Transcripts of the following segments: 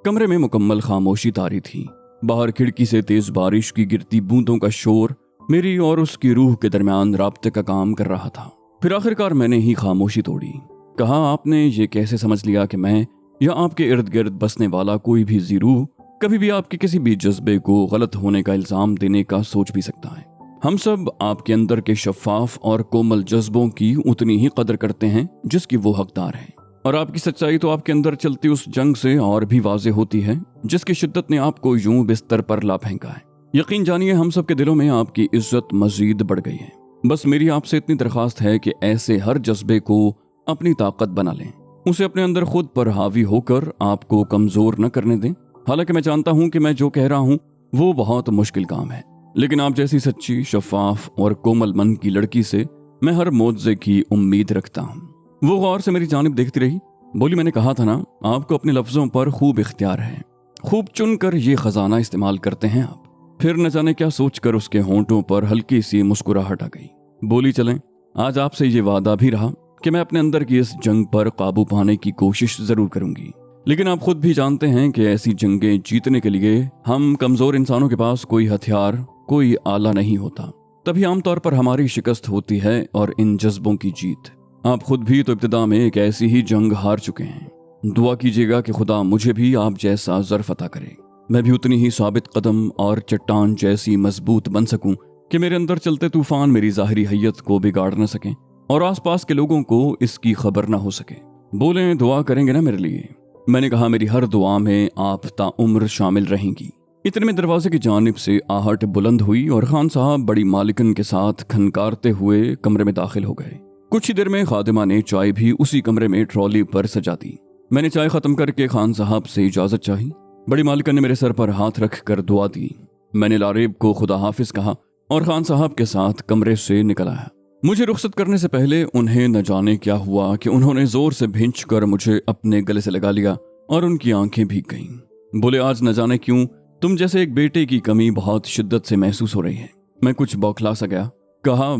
कमरे में मुकम्मल खामोशी तारी थी। बाहर खिड़की से तेज बारिश की गिरती बूंदों का शोर मेरी और उसकी रूह के दरमियान राब्ते का काम कर रहा था। फिर आखिरकार मैंने ही खामोशी तोड़ी। कहा, आपने ये कैसे समझ लिया कि मैं या आपके इर्द गिर्द बसने वाला कोई भी ज़ीरू कभी भी आपके किसी भी जज्बे को गलत होने का इल्ज़ाम देने का सोच भी सकता है? हम सब आपके अंदर के शफाफ और कोमल जज्बों की उतनी ही कदर करते हैं जिसकी वो हकदार है, और आपकी सच्चाई तो आपके अंदर चलती उस जंग से और भी वाज़े होती है जिसकी शिद्दत ने आपको यूं बिस्तर पर ला फेंका है। यकीन जानिए, हम सब के दिलों में आपकी इज्जत मजीद बढ़ गई है। बस मेरी आपसे इतनी दरख्वास्त है कि ऐसे हर जज्बे को अपनी ताकत बना लें, उसे अपने अंदर खुद पर हावी होकर आपको कमज़ोर न करने दें। हालांकि मैं जानता हूं कि मैं जो कह रहा हूं वो बहुत मुश्किल काम है, लेकिन आप जैसी सच्ची, शफाफ और कोमल मन की लड़की से मैं हर मोज़े की उम्मीद रखता हूं। वो गौर से मेरी जानिब देखती रही। बोली, मैंने कहा था ना, आपको अपने लफ्ज़ों पर खूब इख्तियार है, खूब चुनकर ये खजाना इस्तेमाल करते हैं आप। फिर न जाने क्या सोचकर उसके होंठों पर हल्की सी मुस्कुराहट आ गई। बोली, चलें, आज आपसे ये वादा भी रहा कि मैं अपने अंदर की इस जंग पर काबू पाने की कोशिश जरूर करूंगी, लेकिन आप खुद भी जानते हैं कि ऐसी जंगें जीतने के लिए हम कमजोर इंसानों के पास कोई हथियार, कोई आला नहीं होता। तभी आमतौर पर हमारी शिकस्त होती है और इन जज्बों की जीत। आप खुद भी तो इब्तिदा में एक ऐसी ही जंग हार चुके हैं। दुआ कीजिएगा कि खुदा मुझे भी आप जैसा ज़र्फ अता करे, मैं भी उतनी ही साबित कदम और चट्टान जैसी मजबूत बन सकूं कि मेरे अंदर चलते तूफान मेरी ज़ाहिरी हैयत को बिगाड़ न सकें और आसपास के लोगों को इसकी खबर ना हो सके। बोलें, दुआ करेंगे ना मेरे लिए? मैंने कहा, मेरी हर दुआ में आप ताउम्र शामिल रहेंगी। इतने में दरवाजे की जानिब से आहट बुलंद हुई और खान साहब बड़ी मालिकन के साथ खनकारते हुए कमरे में दाखिल हो गए। कुछ ही देर में खादिमा ने चाय भी उसी कमरे में ट्रॉली पर सजा दी। मैंने चाय खत्म करके खान साहब से इजाजत चाही। बड़ी मालिकन ने मेरे सर पर हाथ रख कर दुआ दी। मैंने लारेब को खुदा हाफिज कहा और खान साहब के साथ कमरे से निकल आया। मुझे रुखसत करने से पहले उन्हें न जाने क्या हुआ कि उन्होंने जोर से भींच कर मुझे अपने गले से लगा लिया और उनकी आंखें भीग गईं। बोले, आज न जाने क्यों तुम जैसे एक बेटे की कमी बहुत शिद्दत से महसूस हो रही है। मैं कुछ बौखला सा गया। कहा,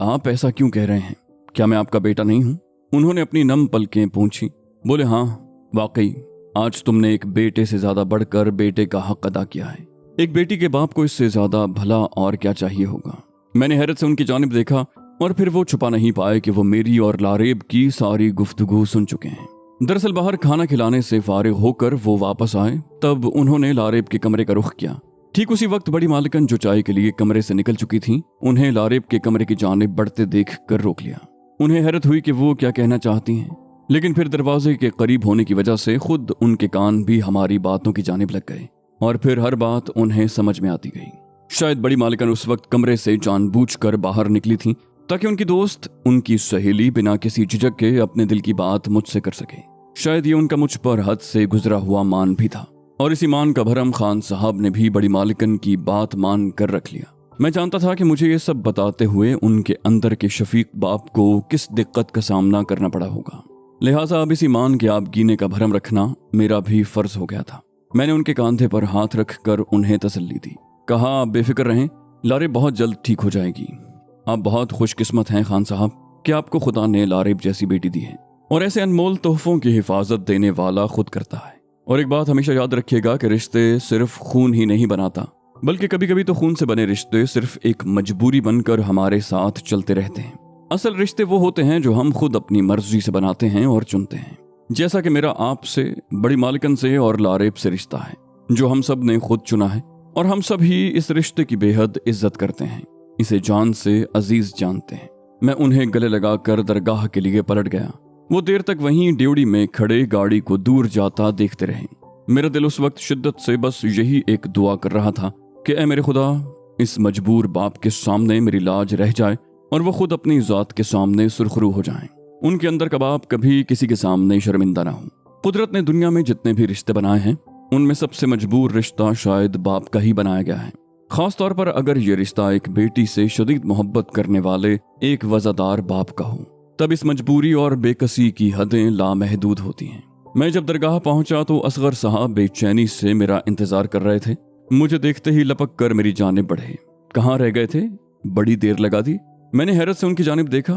आप ऐसा क्यों कह रहे हैं? क्या मैं आपका बेटा नहीं हूं? उन्होंने अपनी नम पलकें पूंछी। बोले, हाँ, वाकई आज तुमने एक बेटे से ज्यादा बढ़कर बेटे का हक अदा किया है। एक बेटी के बाप को इससे ज्यादा भला और क्या चाहिए होगा। मैंने हैरत से उनकी जानिब देखा और फिर वो छुपा नहीं पाए कि वो मेरी और लारेब की सारी गुफ्तगू सुन चुके हैं। दरअसल बाहर खाना खिलाने से फारिग होकर वो वापस आए, तब उन्होंने लारेब के कमरे का रुख किया। ठीक उसी वक्त बड़ी मालिकन, जो चाय के लिए कमरे से निकल चुकी थी, उन्हें लारेब के कमरे की जानिब बढ़ते देख कर रोक लिया। उन्हें हैरत हुई कि वो क्या कहना चाहती हैं, लेकिन फिर दरवाजे के करीब होने की वजह से खुद उनके कान भी हमारी बातों की जानिब लग गए और फिर हर बात उन्हें समझ में आती गई। शायद बड़ी मालिकन उस वक्त कमरे से जानबूझकर बाहर निकली थी ताकि उनकी दोस्त, उनकी सहेली बिना किसी झिझक के अपने दिल की बात मुझसे कर सके। शायद ये उनका मुझ पर हद से गुजरा हुआ मान भी था और इसी मान का भरम खान साहब ने भी बड़ी मालिकन की बात मान कर रख लिया। मैं जानता था कि मुझे ये सब बताते हुए उनके अंदर के शफीक बाप को किस दिक्कत का सामना करना पड़ा होगा, लिहाजा अब इसी मान के आबगीने का भरम रखना मेरा भी फर्ज हो गया था। मैंने उनके कांधे पर हाथ रखकर उन्हें तसल्ली दी। कहा, आप बेफिक्र रहें, लारेब बहुत जल्द ठीक हो जाएगी। आप बहुत खुशकिस्मत हैं खान साहब कि आपको खुदा ने लारेब जैसी बेटी दी है, और ऐसे अनमोल तोहफों की हिफाजत देने वाला खुद करता है। और एक बात हमेशा याद रखिएगा कि रिश्ते सिर्फ खून ही नहीं बनाता, बल्कि कभी कभी तो खून से बने रिश्ते सिर्फ एक मजबूरी बनकर हमारे साथ चलते रहते हैं। असल रिश्ते वो होते हैं जो हम खुद अपनी मर्जी से बनाते हैं और चुनते हैं, जैसा कि मेरा आपसे, बड़ी मालिकन से और लारेब से रिश्ता है, जो हम सब ने खुद चुना है, और हम सब ही इस रिश्ते की बेहद इज्जत करते हैं, इसे जान से अजीज जानते हैं। मैं उन्हें गले लगाकर दरगाह के लिए पलट गया। वो देर तक वहीं ड्योढ़ी में खड़े गाड़ी को दूर जाता देखते रहे। मेरा दिल उस वक्त शिद्दत से बस यही एक दुआ कर रहा था कि ऐ मेरे खुदा, इस मजबूर बाप के सामने मेरी लाज रह जाए और वो खुद अपनी ज़ात के सामने सुरखरू हो जाएं। उनके अंदर का बाप कभी किसी के सामने शर्मिंदा ना हो। कुदरत ने दुनिया में जितने भी रिश्ते बनाए हैं, उनमें सबसे मजबूर रिश्ता शायद बाप का ही बनाया गया है। खास तौर पर अगर ये रिश्ता एक बेटी से शदीद मोहब्बत करने वाले एक वज़ादार बाप का हो, तब इस मजबूरी और बेकसी की हदें लामहदूद होती हैं। मैं जब दरगाह पहुंचा तो असगर साहब बेचैनी से मेरा इंतजार कर रहे थे। मुझे देखते ही लपक कर मेरी जानिब बढ़े। कहाँ रह गए थे? बड़ी देर लगा दी। मैंने हैरत से उनकी जानिब देखा।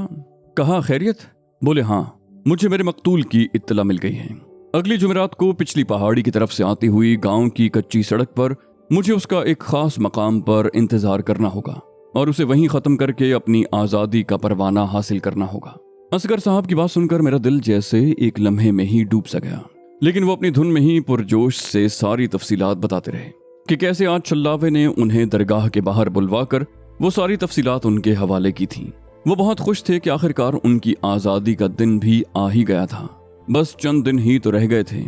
कहा, खैरियत? बोले, हाँ, मुझे मेरे मकतूल की इत्तला मिल गई है। अगली जुमेरात को पिछली पहाड़ी की तरफ से आती हुई गांव की कच्ची सड़क पर मुझे उसका एक खास मकाम पर इंतजार करना होगा और उसे वहीं खत्म करके अपनी आज़ादी का परवाना हासिल करना होगा। असगर साहब की बात सुनकर मेरा दिल जैसे एक लम्हे में ही डूब सा गया, लेकिन वो अपनी धुन में ही पुरजोश से सारी तफसीलात बताते रहे कि कैसे आज छल्लावे ने उन्हें दरगाह के बाहर बुलवाकर वो सारी तफसीलात उनके हवाले की थी। वो बहुत खुश थे कि आखिरकार उनकी आज़ादी का दिन भी आ ही गया था, बस चंद दिन ही तो रह गए थे।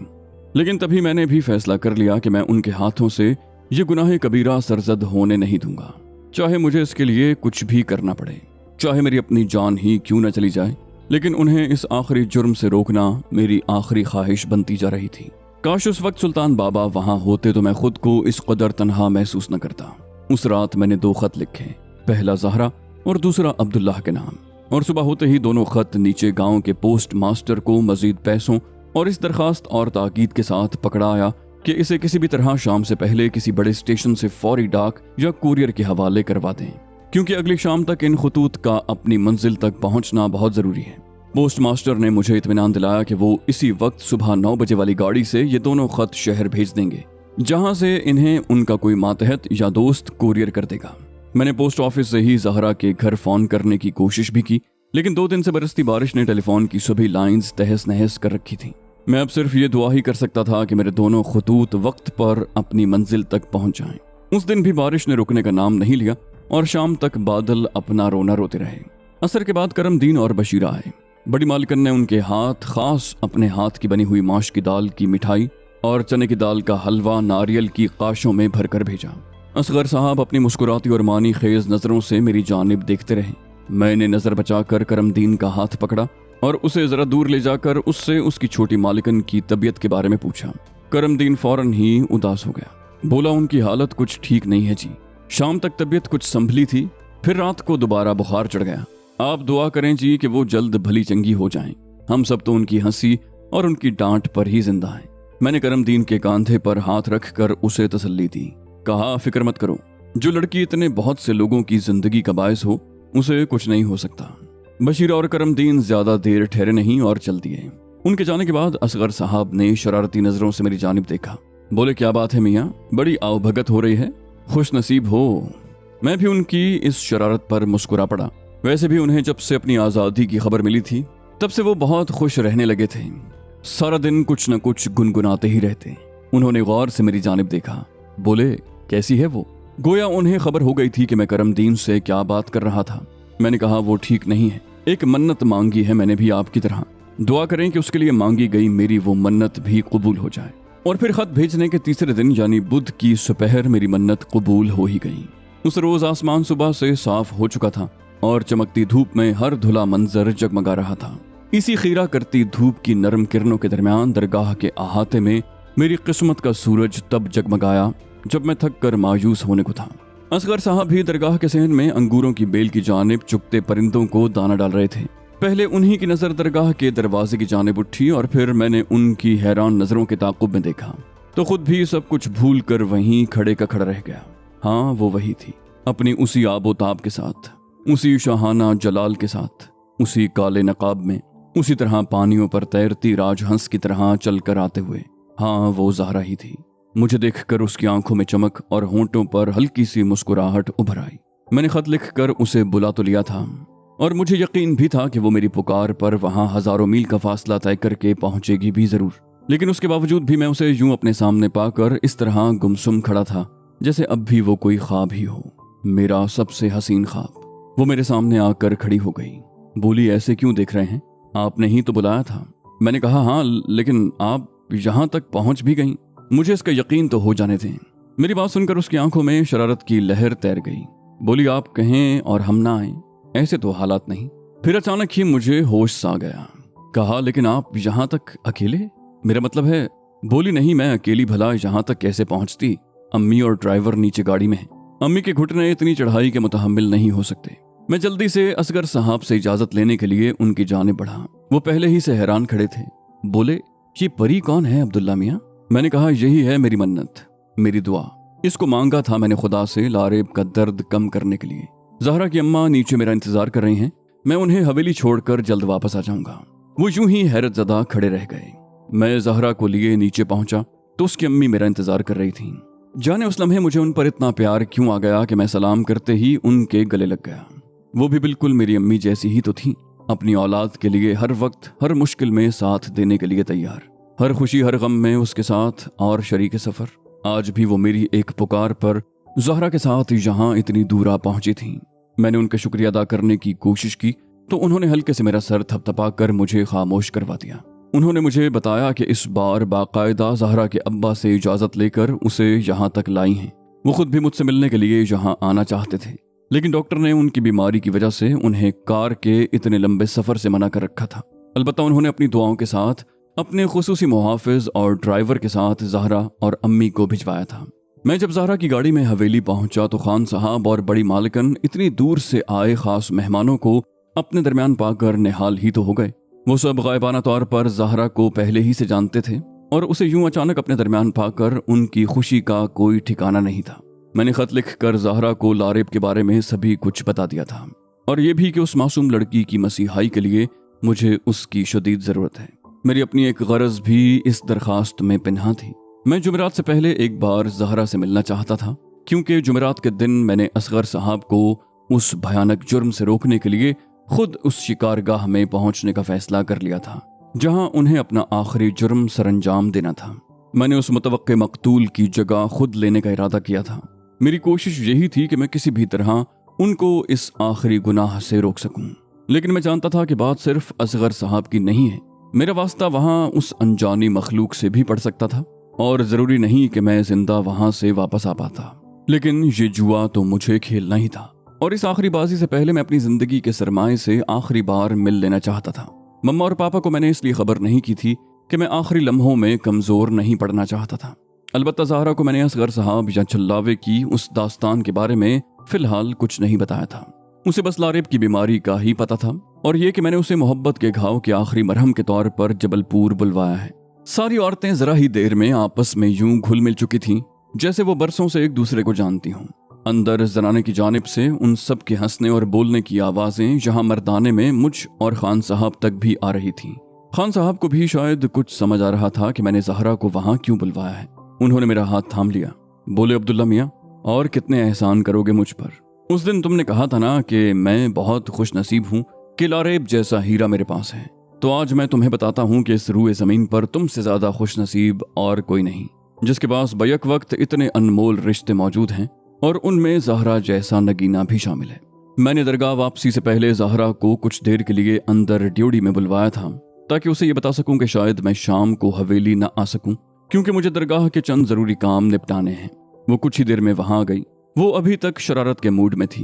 लेकिन तभी मैंने भी फैसला कर लिया कि मैं उनके हाथों से ये गुनाह कबीरा सरजद होने नहीं दूंगा, चाहे मुझे इसके लिए कुछ भी करना पड़े, चाहे मेरी अपनी जान ही क्यों न चली जाए। लेकिन उन्हें इस आखिरी जुर्म से रोकना मेरी आखिरी ख्वाहिश बनती जा रही थी। काश उस वक्त सुल्तान बाबा वहां होते तो मैं खुद को इस कदर तन्हा महसूस न करता। उस रात मैंने 2 खत लिखे, पहला ज़हरा और दूसरा अब्दुल्लाह के नाम, और सुबह होते ही दोनों खत नीचे गांव के पोस्ट मास्टर को मजीद पैसों और इस दरखास्त और ताकीद के साथ पकड़ाया कि इसे किसी भी तरह शाम से पहले किसी बड़े स्टेशन से फौरी डाक या कुरियर के हवाले करवा दें, क्योंकि अगली शाम तक इन खतूत का अपनी मंजिल तक पहुंचना बहुत जरूरी है। पोस्ट मास्टर ने मुझे इत्मीनान दिलाया कि वो इसी वक्त सुबह 9 बजे वाली गाड़ी से ये दोनों खत शहर भेज देंगे, जहां से इन्हें उनका कोई मातहत या दोस्त कुरियर कर देगा। मैंने पोस्ट ऑफिस से ही ज़हरा के घर फोन करने की कोशिश भी की, लेकिन 2 दिन से बरसती बारिश ने टेलीफोन की सभी लाइंस तहस नहस कर रखी थी। मैं अब सिर्फ ये दुआ ही कर सकता था कि मेरे दोनों खतूत वक्त पर अपनी मंजिल तक पहुंच जाएं। उस दिन भी बारिश ने रुकने का नाम नहीं लिया और शाम तक बादल अपना रोना रोते रहे। असर के बाद करमदीन और बशीरा आए। बड़ी मालिकन ने उनके हाथ खास अपने हाथ की बनी हुई माश की दाल की मिठाई और चने की दाल का हलवा नारियल की काशों में भरकर भेजा। असगर साहब अपनी मुस्कुराती और मानी खेज नजरों से मेरी जानिब देखते रहे। मैंने नजर बचाकर करमदीन का हाथ पकड़ा और उसे जरा दूर ले जाकर उससे उसकी छोटी मालिकन की तबीयत के बारे में पूछा। करमदीन फौरन ही उदास हो गया, बोला उनकी हालत कुछ ठीक नहीं है जी। शाम तक तबीयत कुछ संभली थी, फिर रात को दोबारा बुखार चढ़ गया। आप दुआ करें जी कि वो जल्द भली चंगी हो जाएं। हम सब तो उनकी हंसी और उनकी डांट पर ही जिंदा हैं। मैंने करमदीन के कांधे पर हाथ रखकर उसे तसल्ली दी, कहा फिक्र मत करो, जो लड़की इतने बहुत से लोगों की जिंदगी का बायस हो उसे कुछ नहीं हो सकता। बशीरा और करमदीन ज्यादा देर ठहरे नहीं और चल दिए। उनके जाने के बाद असगर साहब ने शरारती नजरों से मेरी जानिब देखा, बोले क्या बात है मियाँ, बड़ी आवभगत हो रही है, खुश नसीब हो। मैं भी उनकी इस शरारत पर मुस्कुरा पड़ा। वैसे भी उन्हें जब से अपनी आज़ादी की खबर मिली थी तब से वो बहुत खुश रहने लगे थे, सारा दिन कुछ न कुछ गुनगुनाते ही रहते। उन्होंने गौर से मेरी जानिब देखा, बोले कैसी है वो। गोया उन्हें खबर हो गई थी कि मैं करमदीन से क्या बात कर रहा था। मैंने कहा वो ठीक नहीं है, एक मन्नत मांगी है मैंने भी आपकी तरह, दुआ करें कि उसके लिए मांगी गई मेरी वो मन्नत भी कबूल हो जाए। और फिर खत भेजने के तीसरे दिन यानी बुध की सुपहर मेरी मन्नत कबूल हो ही गई। उस रोज आसमान सुबह से साफ हो चुका था और चमकती धूप में हर धुला मंजर जगमगा रहा था। इसी खीरा करती धूप की नरम किरणों के दरमियान दरगाह के अहाते में मेरी किस्मत का सूरज तब जगमगाया जब मैं थक कर मायूस होने को था। असगर साहब भी दरगाह के सहन में अंगूरों की बेल की जानिब चुगते परिंदों को दाना डाल रहे थे। पहले उन्हीं की नजर दरगाह के दरवाजे की जानिब उठी और फिर मैंने उनकी हैरान नजरों के ताक़ुब में देखा तो खुद भी सब कुछ भूल कर वहीं खड़े का खड़ा रह गया। हाँ, वो वही थी, अपनी उसी आबोताब के साथ, उसी शाहाना जलाल के साथ, उसी काले नकाब में, उसी तरह पानियों पर तैरती राजहंस की तरह चलकर आते हुए। हाँ, वो ज़हरा ही थी। मुझे देखकर उसकी आंखों में चमक और होंठों पर हल्की सी मुस्कुराहट उभर आई। मैंने खत लिखकर उसे बुला तो लिया था और मुझे यकीन भी था कि वो मेरी पुकार पर वहां हजारों मील का फासला तय करके पहुंचेगी भी जरूर, लेकिन उसके बावजूद भी मैं उसे यूं अपने सामने पाकर इस तरह गुमसुम खड़ा था जैसे अब भी वो कोई ख्वाब ही हो, मेरा सबसे हसीन ख्वाब। वो मेरे सामने आकर खड़ी हो गई, बोली ऐसे क्यों देख रहे हैं, आपने ही तो बुलाया था। मैंने कहा हाँ, लेकिन आप यहाँ तक पहुंच भी गई, मुझे इसका यकीन तो हो जाने दें। मेरी बात सुनकर उसकी आंखों में शरारत की लहर तैर गई। बोली आप कहें और हम ना आए, ऐसे तो हालात नहीं। फिर अचानक ही मुझे होश सा गया। कहा लेकिन आप यहाँ तक अकेले, मेरा मतलब है। बोली नहीं, मैं अकेली भला यहाँ तक कैसे पहुँचती, अम्मी और ड्राइवर नीचे गाड़ी में है। अम्मी के घुटने इतनी चढ़ाई के मुतहम्मिल नहीं हो सकते। मैं जल्दी से असगर साहब से इजाजत लेने के लिए उनकी जानिब बढ़ा। वो पहले ही से हैरान खड़े थे। बोले ये परी कौन है अब्दुल्ला मियाँ? मैंने कहा यही है मेरी मन्नत, मेरी दुआ। इसको मांगा था मैंने खुदा से लारेब का दर्द कम करने के लिए। ज़हरा की अम्मा नीचे मेरा इंतजार कर रही हैं, मैं उन्हें हवेली छोड़कर जल्द वापस आ जाऊंगा। वो यूं ही हैरत ज़दा खड़े रह गए। मैं ज़हरा को लिए नीचे पहुंचा तो उसकी अम्मी मेरा इंतजार कर रही थी। जाने उस लम्हे मुझे उन पर इतना प्यार क्यों आ गया कि मैं सलाम करते ही उनके गले लग गया। वो भी बिल्कुल मेरी अम्मी जैसी ही तो थी, अपनी औलाद के लिए हर वक्त हर मुश्किल में साथ देने के लिए तैयार, हर खुशी हर गम में उसके साथ और शरीक सफ़र। आज भी वो मेरी एक पुकार पर ज़हरा के साथ यहाँ इतनी दूर आ पहुंची थी। मैंने उनका शुक्रिया अदा करने की कोशिश की तो उन्होंने हल्के से मेरा सर थपथपा कर मुझे खामोश करवा दिया। उन्होंने मुझे बताया कि इस बार बाकायदा ज़हरा के अब्बा से इजाज़त लेकर उसे यहाँ तक लाई हैं। वो खुद भी मुझसे मिलने के लिए यहाँ आना चाहते थे, लेकिन डॉक्टर ने उनकी बीमारी की वजह से उन्हें कार के इतने लंबे सफ़र से मना कर रखा था। अलबत्ता उन्होंने अपनी दुआओं के साथ अपने खुसूसी मुहाफिज और ड्राइवर के साथ ज़हरा और अम्मी को भिजवाया था। मैं जब ज़हरा की गाड़ी में हवेली पहुंचा तो खान साहब और बड़ी मालिकन इतनी दूर से आए खास मेहमानों को अपने दरमियान पाकर निहाल ही तो हो गए। वो सब गायबाना तौर पर ज़हरा को पहले ही से जानते थे और उसे यूं अचानक अपने दरमियान पाकर उनकी खुशी का कोई ठिकाना नहीं था। मैंने खत लिख कर ज़हरा को लारेब के बारे में सभी कुछ बता दिया था और ये भी कि उस मासूम लड़की की मसीहाई के लिए मुझे उसकी शदीद ज़रूरत है। मेरी अपनी एक गरज भी इस दरखास्त में पिन्हा थी। मैं जुमेरात से पहले एक बार ज़हरा से मिलना चाहता था, क्योंकि जुमेरात के दिन मैंने असगर साहब को उस भयानक जुर्म से रोकने के लिए खुद उस शिकारगाह में पहुंचने का फैसला कर लिया था जहां उन्हें अपना आखिरी जुर्म सरंजाम देना था। मैंने उस मुतवक्के मकतूल की जगह खुद लेने का इरादा किया था। मेरी कोशिश यही थी कि मैं किसी भी तरह उनको इस आखिरी गुनाह से रोक सकूं, लेकिन मैं जानता था कि बात सिर्फ असगर साहब की नहीं है। मेरा वास्ता वहां उस अनजानी मखलूक से भी पड़ सकता था और जरूरी नहीं कि मैं जिंदा वहां से वापस आ पाता। लेकिन ये जुआ तो मुझे खेलना ही था और इस आखिरी बाजी से पहले मैं अपनी जिंदगी के सरमाए से आखिरी बार मिल लेना चाहता था। मम्मा और पापा को मैंने इसलिए खबर नहीं की थी कि मैं आखिरी लम्हों में कमजोर नहीं पड़ना चाहता था। अलबत्ता ज़हरा को मैंने असगर साहब या छल्लावे की उस दास्तान के बारे में फिलहाल कुछ नहीं बताया था। उसे बस लारेब की बीमारी का ही पता था और ये कि मैंने उसे मोहब्बत के घाव के आखिरी मरहम के तौर पर जबलपुर बुलवाया है। सारी औरतें जरा ही देर में आपस में यूं घुल मिल चुकी थीं जैसे वो बरसों से एक दूसरे को जानती हों। अंदर जनाने की जानिब से उन सब के हंसने और बोलने की आवाजें जहां मर्दाने में मुझ और खान साहब तक भी आ रही थीं। खान साहब को भी शायद कुछ समझ आ रहा था कि मैंने ज़हरा को वहां क्यों बुलवाया है। उन्होंने मेरा हाथ थाम लिया। बोले, अब्दुल्ला मियाँ, और कितने एहसान करोगे मुझ पर? उस दिन तुमने कहा था ना कि मैं बहुत खुश नसीब हूँ कि लारेब जैसा हीरा मेरे पास है, तो आज मैं तुम्हें बताता हूँ कि इस रूए ज़मीन पर तुमसे ज़्यादा खुश नसीब और कोई नहीं, जिसके पास बैक वक्त इतने अनमोल रिश्ते मौजूद हैं और उनमें ज़हरा जैसा नगीना भी शामिल है। मैंने दरगाह वापसी से पहले ज़हरा को कुछ देर के लिए अंदर ड्यूटी में बुलवाया था ताकि उसे ये बता सकूं कि शायद मैं शाम को हवेली न आ सकूं, क्योंकि मुझे दरगाह के चंद ज़रूरी काम निपटाने हैं। वो कुछ ही देर में वहां आ गई। वो अभी तक शरारत के मूड में थी।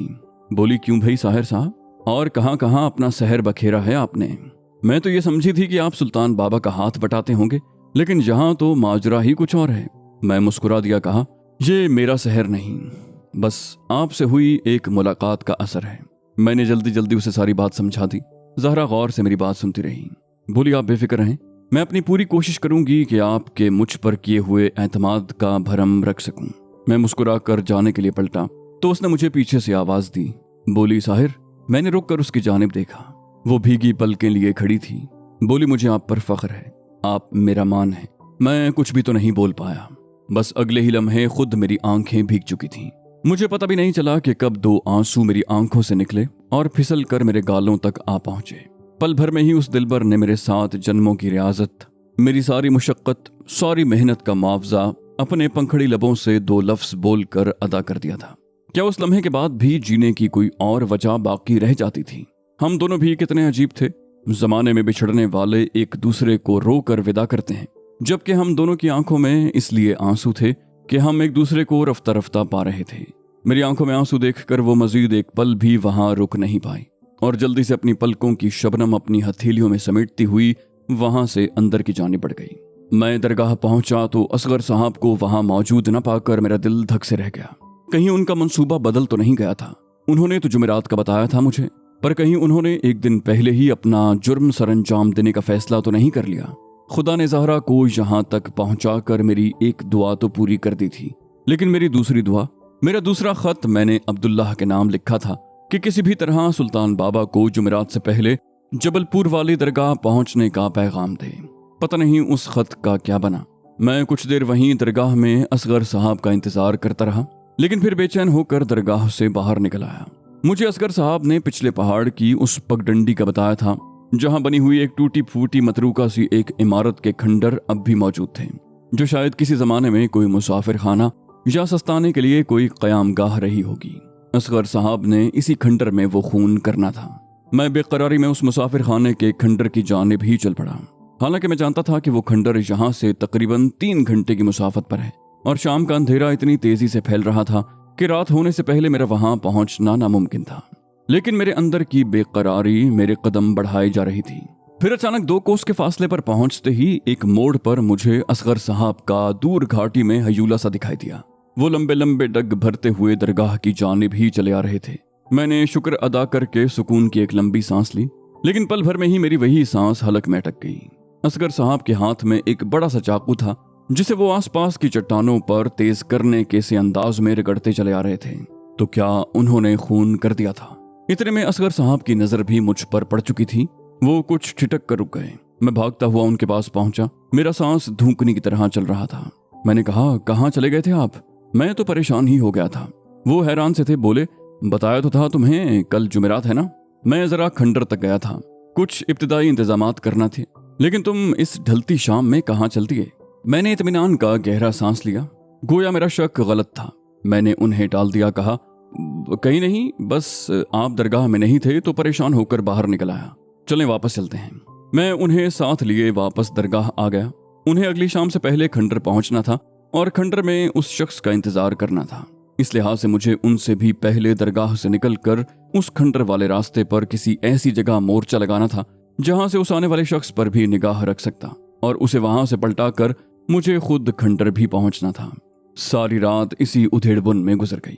बोली, क्यों भाई साहिर साहब, और कहाँ कहाँ अपना सहर बखेरा है आपने? मैं तो ये समझी थी कि आप सुल्तान बाबा का हाथ बटाते होंगे, लेकिन यहाँ तो माजरा ही कुछ और है। मैं मुस्कुरा दिया, कहा, ये मेरा सहर नहीं, बस आपसे हुई एक मुलाकात का असर है। मैंने जल्दी जल्दी उसे सारी बात समझा दी। ज़हरा गौर से मेरी बात सुनती रही। बोली, आप बेफिक्र रहें, मैं अपनी पूरी कोशिश करूंगी कि आपके मुझ पर किए हुए एतमाद का भरम रख सकूं। मैं मुस्कुरा कर जाने के लिए पलटा तो उसने मुझे पीछे से आवाज दी। बोली, साहिर। मैंने रुक कर उसकी जानिब देखा। वो भीगी पलकें लिए खड़ी थी। बोली, मुझे आप पर फख्र है, आप मेरा मान है। मैं कुछ भी तो नहीं बोल पाया, बस अगले ही लम्हे खुद मेरी आंखें भीग चुकी थीं। मुझे पता भी नहीं चला कि कब दो आंसू मेरी आंखों से निकले और फिसल कर मेरे गालों तक आ पहुंचे। पल भर में ही उस दिलबर ने मेरे साथ जन्मों की रियाजत, मेरी सारी मुशक्कत, सारी मेहनत का मुआवजा अपने पंखड़ी लबों से दो लफ्ज बोलकर अदा कर दिया था। क्या उस लम्हे के बाद भी जीने की कोई और वजह बाकी रह जाती थी? हम दोनों भी कितने अजीब थे। जमाने में बिछड़ने वाले एक दूसरे को रो कर विदा करते हैं, जबकि हम दोनों की आंखों में इसलिए आंसू थे कि हम एक दूसरे को रफ्ता रफ्ता पा रहे थे। मेरी आंखों में आंसू देखकर वो मजीद एक पल भी वहां रुक नहीं पाई और जल्दी से अपनी पलकों की शबनम अपनी हथेलियों में समेटती हुई वहां से अंदर की जाने बढ़ गई। मैं दरगाह पहुंचा तो असगर साहब को वहां मौजूद न पाकर मेरा दिल धक से रह गया। कहीं उनका मंसूबा बदल तो नहीं गया था? उन्होंने तो जुमेरात का बताया था मुझे, पर कहीं उन्होंने एक दिन पहले ही अपना जुर्म सरंजाम देने का फैसला तो नहीं कर लिया? खुदा ने ज़हरा को यहाँ तक पहुंचाकर मेरी एक दुआ तो पूरी कर दी थी, लेकिन मेरी दूसरी दुआ, मेरा दूसरा खत मैंने अब्दुल्लाह के नाम लिखा था कि किसी भी तरह सुल्तान बाबा को जुमेरात से पहले जबलपुर वाली दरगाह पहुंचने का पैगाम दे। पता नहीं उस खत का क्या बना। मैं कुछ देर वहीं दरगाह में असगर साहब का इंतजार करता रहा, लेकिन फिर बेचैन होकर दरगाह से बाहर निकल आया। मुझे असगर साहब ने पिछले पहाड़ की उस पगडंडी का बताया था, जहां बनी हुई एक टूटी फूटी मतरूका सी एक इमारत के खंडर अब भी मौजूद थे, जो शायद किसी जमाने में कोई मुसाफिर खाना या सस्ताने के लिए कोई क़यामगाह रही होगी। असगर साहब ने इसी खंडर में वो खून करना था। मैं बेकरारी में उस मुसाफिर खाने के खंडर की जानिब ही चल पड़ा। हालांकि मैं जानता था कि वो खंडर यहाँ से तकरीबन 3 घंटे की मुसाफत पर है और शाम का अंधेरा इतनी तेजी से फैल रहा था कि रात होने से पहले मेरा वहां पहुंचना नामुमकिन था। लेकिन मेरे अंदर की बेकरारी मेरे कदम बढ़ाई जा रही थी। फिर अचानक 2 कोस के फासले पर पहुंचते ही एक मोड़ पर मुझे असगर साहब का दूर घाटी में हयूला सा दिखाई दिया। वो लंबे लंबे डग भरते हुए दरगाह की जानिब ही चले आ रहे थे। मैंने शुक्र अदा करके सुकून की एक लंबी सांस ली, लेकिन पल भर में ही मेरी वही सांस हलक में अटक गई। असगर साहब के हाथ में एक बड़ा सा चाकू था, जिसे वो आसपास की चट्टानों पर तेज करने के से अंदाज में रगड़ते चले आ रहे थे। तो क्या उन्होंने खून कर दिया था? इतने में असगर साहब की नजर भी मुझ पर पड़ चुकी थी। वो कुछ ठिठक कर रुक गए। मैं भागता हुआ उनके पास पहुंचा। मेरा सांस धूकनी की तरह चल रहा था। मैंने कहा, कहाँ चले गए थे आप? मैं तो परेशान ही हो गया था। वो हैरान से थे। बोले, बताया तो था तुम्हें, कल जुमेरात है ना। मैं जरा खंडर तक गया था, कुछ इब्तिदाई इंतजामात करना थे, लेकिन तुम इस ढलती शाम में कहाँ चल दिए? मैंने इत्मीनान का गहरा सांस लिया। गोया मेरा शक गलत था। मैंने उन्हें टाल दिया। कहा, कहीं नहीं, बस आप दरगाह में नहीं थे तो परेशान होकर बाहर निकल आया। चलें वापस चलते हैं। मैं उन्हें साथ लिए वापस दरगाह आ गया। उन्हें अगली शाम से पहले खंडर पहुंचना था और खंडर में उस शख्स का इंतजार करना था। इस लिहाज से मुझे उनसे भी पहले दरगाह से निकलकर उस खंडर वाले रास्ते पर किसी ऐसी जगह मोर्चा लगाना था जहां से उस आने वाले शख्स पर भी निगाह रख सकता और उसे वहां से पलटाकर मुझे खुद खंडर भी पहुंचना था। सारी रात इसी उधेड़बुन में गुजर गई।